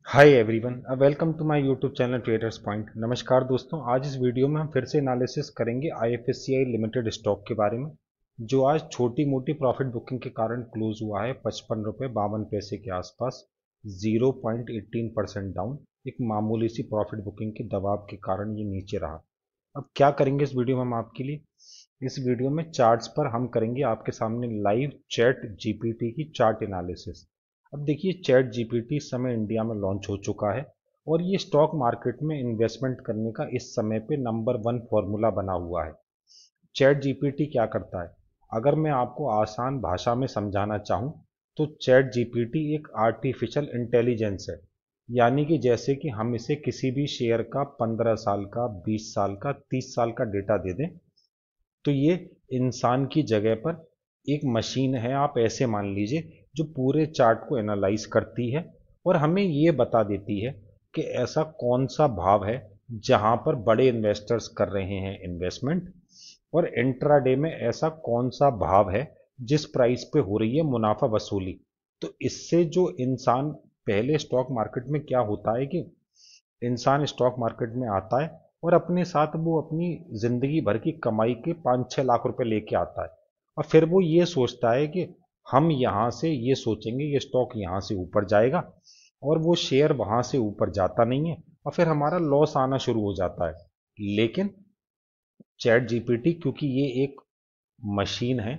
Hi everyone, welcome to my YouTube channel traders point. नमस्कार दोस्तों, आज इस वीडियो में हम फिर से एनालिसिस करेंगे आईएफएससीआई लिमिटेड स्टॉक के बारे में, जो आज छोटी मोटी प्रॉफिट बुकिंग के कारण क्लोज हुआ है 55 रुपये 52 पैसे के आसपास। 0.18% डाउन। एक मामूली सी प्रॉफिट बुकिंग के दबाव के कारण ये नीचे रहा। अब क्या करेंगे इस वीडियो में हम आपके लिए, इस वीडियो में चार्ट्स पर हम करेंगे आपके सामने लाइव चैट जीपीटी की चार्ट एनालिसिस। अब देखिए, चैट जीपीटी इस समय इंडिया में लॉन्च हो चुका है और ये स्टॉक मार्केट में इन्वेस्टमेंट करने का इस समय पे नंबर 1 फॉर्मूला बना हुआ है। चैट जीपीटी क्या करता है, अगर मैं आपको आसान भाषा में समझाना चाहूँ तो चैट जीपीटी एक आर्टिफिशियल इंटेलिजेंस है। यानी कि जैसे कि हम इसे किसी भी शेयर का 15 साल का, 20 साल का, 30 साल का डेटा दे दें, तो ये इंसान की जगह पर एक मशीन है, आप ऐसे मान लीजिए, जो पूरे चार्ट को एनालाइज करती है और हमें ये बता देती है कि ऐसा कौन सा भाव है जहां पर बड़े इन्वेस्टर्स कर रहे हैं इन्वेस्टमेंट, और इंट्राडे में ऐसा कौन सा भाव है जिस प्राइस पे हो रही है मुनाफा वसूली। तो इससे जो इंसान, पहले स्टॉक मार्केट में क्या होता है कि इंसान स्टॉक मार्केट में आता है और अपने साथ वो अपनी जिंदगी भर की कमाई के 5-6 लाख रुपए लेके आता है, और फिर वो ये सोचता है कि हम यहाँ से ये सोचेंगे ये स्टॉक यहाँ से ऊपर जाएगा, और वो शेयर वहाँ से ऊपर जाता नहीं है और फिर हमारा लॉस आना शुरू हो जाता है। लेकिन चैट जीपीटी, क्योंकि ये एक मशीन है,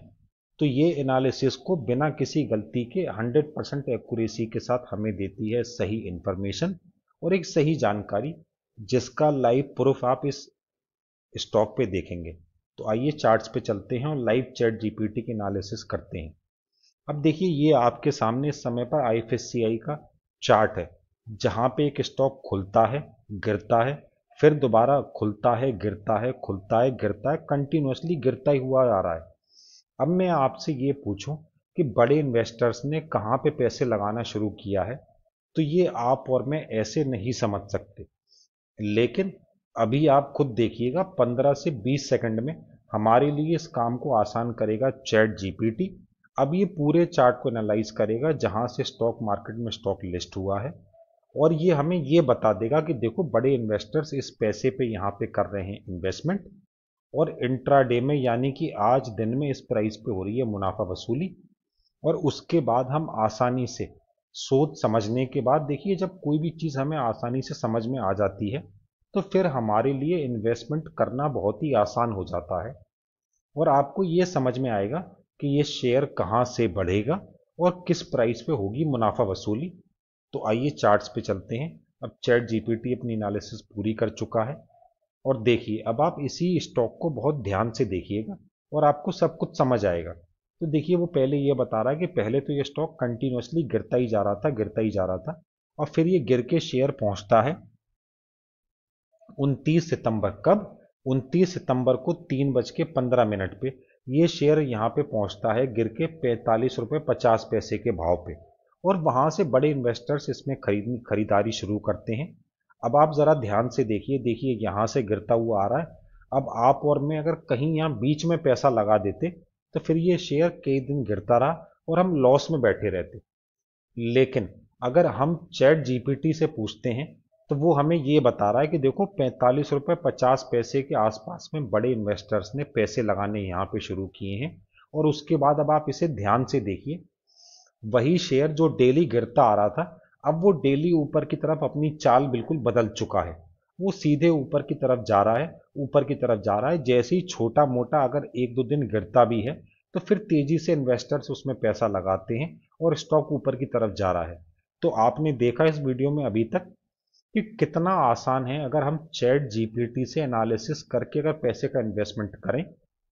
तो ये एनालिसिस को बिना किसी गलती के 100% एक्यूरेसी के साथ हमें देती है सही इंफॉर्मेशन और एक सही जानकारी, जिसका लाइव प्रूफ आप इस स्टॉक पे देखेंगे। तो आइए चार्ट्स पे चलते हैं और लाइव चैट जीपीटी की एनालिसिस करते हैं। अब देखिए, ये आपके सामने इस समय पर आईएफएससीआई का चार्ट है, जहां पे एक स्टॉक खुलता है, गिरता है, फिर दोबारा खुलता है, गिरता है, खुलता है, गिरता है, कंटिन्यूअसली गिरता ही हुआ आ रहा है। अब मैं आपसे ये पूछूं कि बड़े इन्वेस्टर्स ने कहाँ पे पैसे लगाना शुरू किया है, तो ये आप और मैं ऐसे नहीं समझ सकते। लेकिन अभी आप खुद देखिएगा, 15 से 20 सेकंड में हमारे लिए इस काम को आसान करेगा चैट जीपीटी। अब ये पूरे चार्ट को एनालाइज करेगा जहां से स्टॉक मार्केट में स्टॉक लिस्ट हुआ है, और ये हमें ये बता देगा कि देखो, बड़े इन्वेस्टर्स इस पैसे पे यहाँ पे कर रहे हैं इन्वेस्टमेंट, और इंट्राडे में यानी कि आज दिन में इस प्राइस पे हो रही है मुनाफा वसूली। और उसके बाद हम आसानी से सोच समझने के बाद, देखिए, जब कोई भी चीज़ हमें आसानी से समझ में आ जाती है तो फिर हमारे लिए इन्वेस्टमेंट करना बहुत ही आसान हो जाता है, और आपको ये समझ में आएगा कि ये शेयर कहाँ से बढ़ेगा और किस प्राइस पे होगी मुनाफा वसूली। तो आइए चार्ट्स पे चलते हैं। अब चैट जीपीटी अपनी एनालिसिस पूरी कर चुका है, और देखिए, अब आप इसी स्टॉक को बहुत ध्यान से देखिएगा और आपको सब कुछ समझ आएगा। तो देखिए, वो पहले ये बता रहा है कि पहले तो ये स्टॉक कंटिन्यूअसली गिरता ही जा रहा था, गिरता ही जा रहा था, और फिर ये गिर के शेयर पहुंचता है 29 सितंबर। कब? 29 सितंबर को 3:15 पे ये शेयर यहाँ पे पहुंचता है गिर के 45 रुपये 50 पैसे के भाव पे, और वहां से बड़े इन्वेस्टर्स इसमें खरीदारी शुरू करते हैं। अब आप जरा ध्यान से देखिए, देखिए यहाँ से गिरता हुआ आ रहा है। अब आप और मैं अगर कहीं यहाँ बीच में पैसा लगा देते तो फिर ये शेयर कई दिन गिरता रहा और हम लॉस में बैठे रहते। लेकिन अगर हम चैट जीपीटी से पूछते हैं तो वो हमें ये बता रहा है कि देखो, 45 रुपये 50 पैसे के आसपास में बड़े इन्वेस्टर्स ने पैसे लगाने यहाँ पे शुरू किए हैं। और उसके बाद अब आप इसे ध्यान से देखिए, वही शेयर जो डेली गिरता आ रहा था, अब वो डेली ऊपर की तरफ अपनी चाल बिल्कुल बदल चुका है। वो सीधे ऊपर की तरफ जा रहा है, ऊपर की तरफ जा रहा है। जैसे ही छोटा मोटा अगर एक दो दिन गिरता भी है तो फिर तेजी से इन्वेस्टर्स उसमें पैसा लगाते हैं और स्टॉक ऊपर की तरफ जा रहा है। तो आपने देखा इस वीडियो में अभी तक कि कितना आसान है, अगर हम चैट जीपीटी से एनालिसिस करके अगर पैसे का इन्वेस्टमेंट करें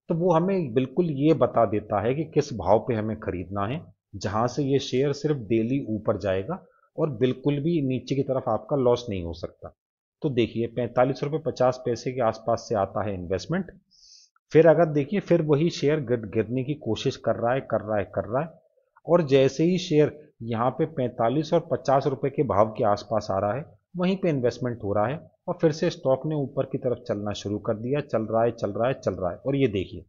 तो वो हमें बिल्कुल ये बता देता है कि किस भाव पे हमें खरीदना है, जहां से ये शेयर सिर्फ डेली ऊपर जाएगा और बिल्कुल भी नीचे की तरफ आपका लॉस नहीं हो सकता। तो देखिए, 45 रुपये 50 पैसे के आसपास से आता है इन्वेस्टमेंट। फिर अगर देखिए, फिर वही शेयर गिरने की कोशिश कर रहा है, कर रहा है, कर रहा है, और जैसे ही शेयर यहाँ पे 45 और 50 रुपए के भाव के आसपास आ रहा है, वहीं पे इन्वेस्टमेंट हो रहा है, और फिर से स्टॉक ने ऊपर की तरफ चलना शुरू कर दिया। चल रहा है, चल रहा है, चल रहा है, और ये देखिए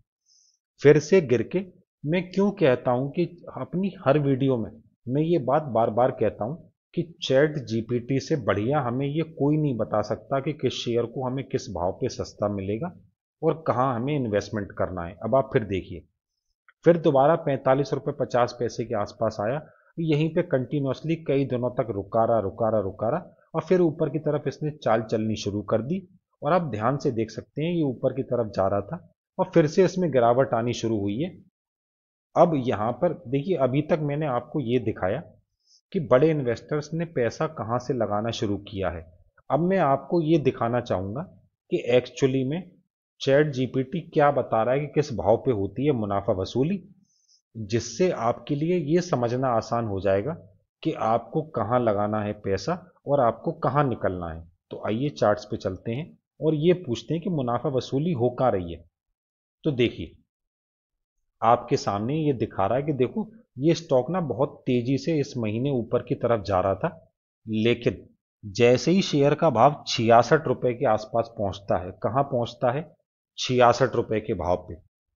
फिर से गिर के। मैं क्यों कहता हूं कि अपनी हर वीडियो में मैं ये बात बार बार कहता हूं कि चैट जीपीटी से बढ़िया हमें ये कोई नहीं बता सकता कि किस शेयर को हमें किस भाव पे सस्ता मिलेगा और कहाँ हमें इन्वेस्टमेंट करना है। अब आप फिर देखिए, फिर दोबारा 45 रुपये 50 पैसे के आसपास आया, यहीं पे कंटिन्यूसली कई दिनों तक रुका रहा और फिर ऊपर की तरफ इसने चाल चलनी शुरू कर दी। और आप ध्यान से देख सकते हैं ये ऊपर की तरफ जा रहा था और फिर से इसमें गिरावट आनी शुरू हुई है। अब यहाँ पर देखिए, अभी तक मैंने आपको ये दिखाया कि बड़े इन्वेस्टर्स ने पैसा कहाँ से लगाना शुरू किया है। अब मैं आपको ये दिखाना चाहूँगा कि एक्चुअली में चैट जीपीटी क्या बता रहा है कि किस भाव पे होती है मुनाफा वसूली, जिससे आपके लिए ये समझना आसान हो जाएगा कि आपको कहाँ लगाना है पैसा और आपको कहाँ निकलना है। तो आइए चार्ट्स पे चलते हैं और ये पूछते हैं कि मुनाफा वसूली हो कहाँ रही है। तो देखिए, आपके सामने ये दिखा रहा है कि देखो, ये स्टॉक ना बहुत तेजी से इस महीने ऊपर की तरफ जा रहा था, लेकिन जैसे ही शेयर का भाव 66 रुपए के आसपास पहुंचता है, कहां पहुंचता है, 66 रुपए के भाव पे,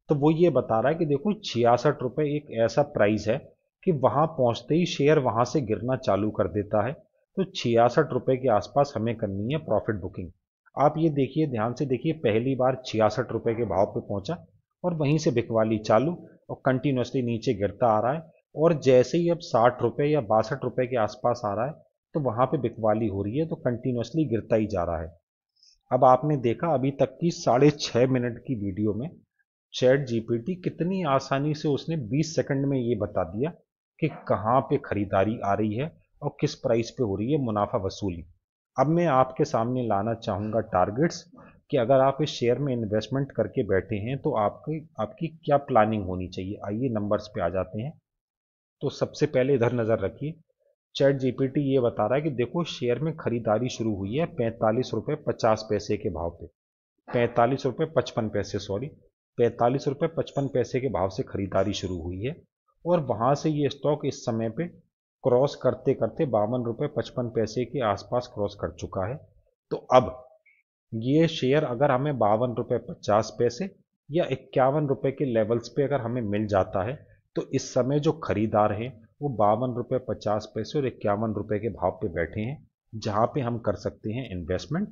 तो वो ये बता रहा है कि देखो 66 रुपए एक ऐसा प्राइस है कि वहां पहुंचते ही शेयर वहां से गिरना चालू कर देता है। तो 66 रुपए के आसपास हमें करनी है प्रॉफिट बुकिंग। आप ये देखिए, ध्यान से देखिए, पहली बार 66 रुपए के भाव पे पहुंचा और वहीं से बिकवाली चालू और कंटिन्यूसली नीचे गिरता आ रहा है। और जैसे ही अब 60 रुपए या 62 रुपए के आसपास आ रहा है तो वहां पे बिकवाली हो रही है, तो कंटिन्यूसली गिरता ही जा रहा है। अब आपने देखा अभी तक की 6.5 मिनट की वीडियो में चैट जीपीटी कितनी आसानी से उसने 20 सेकंड में ये बता दिया कि कहाँ पे खरीदारी आ रही है और किस प्राइस पे हो रही है मुनाफा वसूली। अब मैं आपके सामने लाना चाहूँगा टारगेट्स कि अगर आप इस शेयर में इन्वेस्टमेंट करके बैठे हैं तो आपकी आपकी क्या प्लानिंग होनी चाहिए। आइए नंबर्स पे आ जाते हैं। तो सबसे पहले इधर नज़र रखिए, चैट जीपीटी ये बता रहा है कि देखो शेयर में खरीदारी शुरू हुई है 45 रुपये 50 पैसे के भाव पे, 45 रुपये 55 पैसे, सॉरी, 45 रुपये 55 पैसे के भाव से खरीदारी शुरू हुई है और वहां से ये स्टॉक इस समय पे क्रॉस करते करते 52 रुपये 55 पैसे के आसपास क्रॉस कर चुका है। तो अब ये शेयर अगर हमें 52 रुपये 50 पैसे या 51 रुपये के लेवल्स पे अगर हमें मिल जाता है तो इस समय जो खरीदार हैं वो 52 रुपये 50 पैसे और 51 रुपये के भाव पे बैठे हैं, जहां पे हम कर सकते हैं इन्वेस्टमेंट।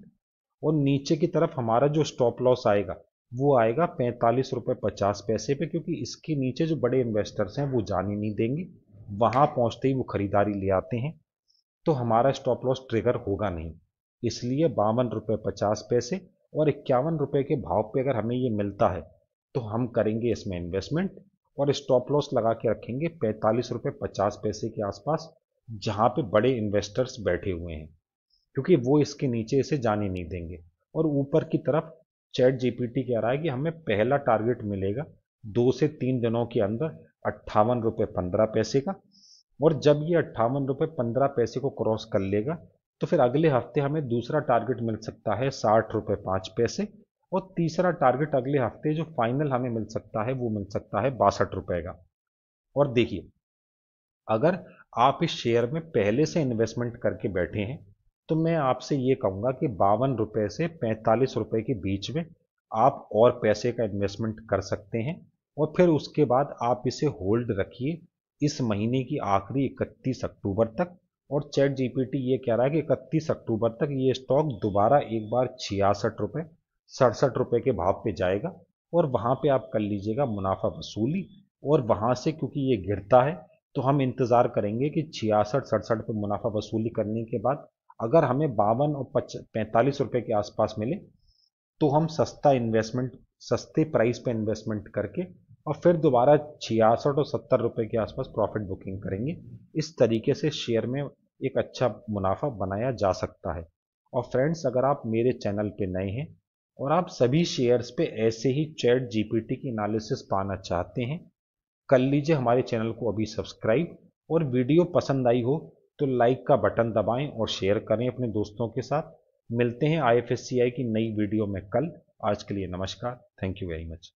और नीचे की तरफ हमारा जो स्टॉप लॉस आएगा वो आएगा 45 रुपये 50 पैसे पे, क्योंकि इसके नीचे जो बड़े इन्वेस्टर्स हैं वो जाने नहीं देंगे, वहां पहुंचते ही वो खरीदारी ले आते हैं, तो हमारा स्टॉप लॉस ट्रिगर होगा नहीं। इसलिए 52 रुपये 50 पैसे और 51 रुपये के भाव पे अगर हमें ये मिलता है तो हम करेंगे इसमें इन्वेस्टमेंट और स्टॉप लॉस लगा के रखेंगे 45 रुपये 50 पैसे के आसपास, जहां पे बड़े इन्वेस्टर्स बैठे हुए हैं, क्योंकि वो इसके नीचे इसे जाने नहीं देंगे। और ऊपर की तरफ चैट जीपीटी कह रहा है कि हमें पहला टारगेट मिलेगा 2 से 3 दिनों के अंदर 58 रुपये 15 पैसे का। और जब ये 58 रुपये 15 पैसे को क्रॉस कर लेगा तो फिर अगले हफ्ते हमें दूसरा टारगेट मिल सकता है 60 रुपये 5 पैसे और तीसरा टारगेट अगले हफ्ते जो फाइनल हमें मिल सकता है वो मिल सकता है 62 रुपये का। और देखिए, अगर आप इस शेयर में पहले से इन्वेस्टमेंट करके बैठे हैं तो मैं आपसे ये कहूँगा कि 52 रुपये से 45 रुपये के बीच में आप और पैसे का इन्वेस्टमेंट कर सकते हैं और फिर उसके बाद आप इसे होल्ड रखिए इस महीने की आखिरी 31 अक्टूबर तक। और चैट जीपीटी ये कह रहा है कि 31 अक्टूबर तक ये स्टॉक दोबारा एक बार 66 रुपये 67 रुपये के भाव पे जाएगा और वहाँ पे आप कर लीजिएगा मुनाफा वसूली। और वहाँ से क्योंकि ये गिरता है तो हम इंतज़ार करेंगे कि 66 67 पे मुनाफा वसूली करने के बाद अगर हमें 52 और 45 रुपये के आसपास मिले तो हम सस्ते प्राइस पे इन्वेस्टमेंट करके और फिर दोबारा 66 और 70 रुपये के आसपास प्रॉफिट बुकिंग करेंगे। इस तरीके से शेयर में एक अच्छा मुनाफा बनाया जा सकता है। और फ्रेंड्स, अगर आप मेरे चैनल पे नए हैं और आप सभी शेयर्स पे ऐसे ही चैट जीपीटी की एनालिसिस पाना चाहते हैं, कर लीजिए हमारे चैनल को अभी सब्सक्राइब। और वीडियो पसंद आई हो तो लाइक का बटन दबाएं और शेयर करें अपने दोस्तों के साथ। मिलते हैं आईएफएससीआई की नई वीडियो में कल। आज के लिए नमस्कार, थैंक यू वेरी मच।